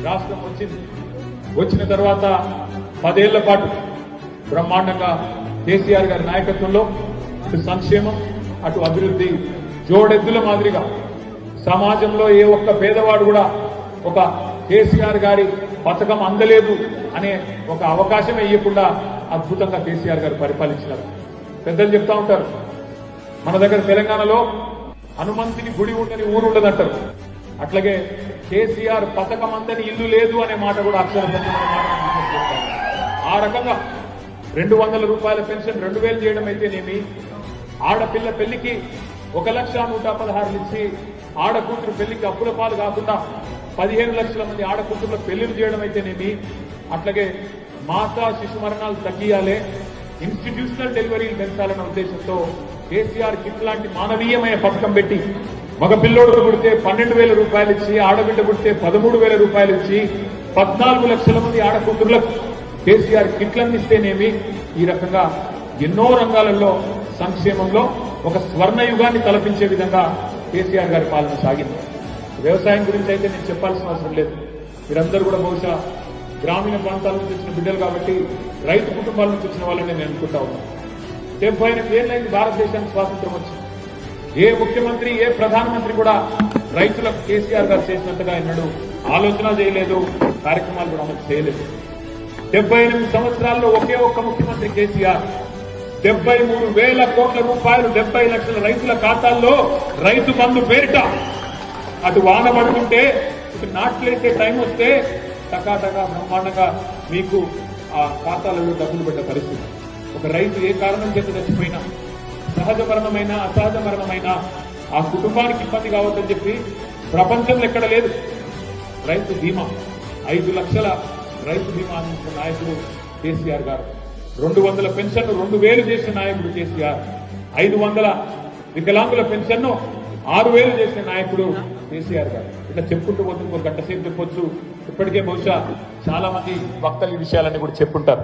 రాష్ట్రం వచ్చింది. వచ్చిన తర్వాత 10 ఏళ్ల పాటు బ్రహ్మాండంగా కేసీఆర్ గారి నాయకత్వంలో ఇటు సంక్షేమం అటు అభివృద్ధి జోడెద్దుల మాదిరిగా సమాజంలో ఏ ఒక్క పేదవాడు కూడా ఒక కేసీఆర్ గారి పథకం అందలేదు అనే ఒక అవకాశం ఇవ్వకుండా అద్భుతంగా కేసీఆర్ గారు పరిపాలించినారు. పెద్దలు చెప్తా ఉంటారు, మన దగ్గర తెలంగాణలో హనుమంతుని గుడి ఉండని ఊరు ఉండదంటారు. అట్లాగే కేసీఆర్ పథకం అందని ఇల్లు లేదు అనే మాట కూడా అక్షర ఆ రకంగా 200 రూపాయల పెన్షన్ 2000 చేయడం అయితేనేమి, ఆడపిల్ల పెళ్లికి 1,116,000 ఇచ్చి ఆడకూతురు పెళ్లికి అప్పుల పాలు కాకుండా 15 లక్షల మంది ఆడకూతుర్ల పెళ్లిలు చేయడం అయితేనేమి, అట్లాగే మాతా శిశు మరణాలు తగ్గియాలే, ఇన్స్టిట్యూషనల్ డెలివరీలు పెంచాలన్న ఉద్దేశంతో కేసీఆర్ కిట్ లాంటి మానవీయమైన పథకం పెట్టి మగ పిల్లోడు పుడితే 12,000 రూపాయలు ఇచ్చి ఆడబిడ్డ పుడితే 13,000 రూపాయలు ఇచ్చి 14 లక్షల మంది ఆడకూతుర్లకు కేసీఆర్ కిట్లను ఇస్తేనేమి, ఈ రకంగా ఎన్నో రంగాలలో సంక్షేమంలో ఒక స్వర్ణయుగాన్ని తలపించే విధంగా కేసీఆర్ గారి పాలన సాగింది. వ్యవసాయం గురించి అయితే నేను చెప్పాల్సిన అవసరం లేదు. మీరందరూ కూడా బహుశా గ్రామీణ ప్రాంతాల నుంచి వచ్చిన బిడ్డలు కాబట్టి రైతు కుటుంబాల నుంచి వచ్చిన వాళ్ళని నేను అనుకుంటా ఉన్నాను. 78 ఏళ్ళైంది భారతదేశానికి స్వాతంత్రం వచ్చింది. ఏ ముఖ్యమంత్రి ఏ ప్రధానమంత్రి కూడా రైతులకు కేసీఆర్ గారు చేసినంతగా ఎన్నడూ ఆలోచన చేయలేదు, కార్యక్రమాలు కూడా అమలు చేయలేదు. 78 సంవత్సరాల్లో ఒకే ఒక్క ముఖ్యమంత్రి కేసీఆర్ 73,000 కోట్ల రూపాయలు 70 లక్షల రైతుల ఖాతాల్లో రైతు బంధు పేరిట అటు వాన పడుతుంటే ఇటు నాట్లేసే టైం వస్తే టకాటగా బ్రహ్మాండంగా మీకు ఆ ఖాతాలలో డబ్బులు పెట్టే పరిస్థితి. ఒక రైతు ఏ కారణం చేత చచ్చిపోయినా, సహజ మరణమైన అసహజ మరణమైన ఆ కుటుంబానికి ఇబ్బంది కావద్దని చెప్పి ప్రపంచంలో ఎక్కడ లేదు రైతు బీమా. 5 లక్షల రైతు బీమా అందించిన నాయకుడు కేసీఆర్ గారు. 200 పెన్షన్ను 2,000 చేసిన నాయకుడు కేసీఆర్. 500 వికలాంగుల పెన్షన్ను 6,000 చేసిన నాయకుడు కేసీఆర్ గారు. ఇట్లా చెప్పుకుంటూ పోతే 1 గంట సేపు చెప్పొచ్చు. ఇప్పటికే బహుశా చాలా మంది వక్తలు ఈ విషయాలన్నీ కూడా చెప్పుంటారు.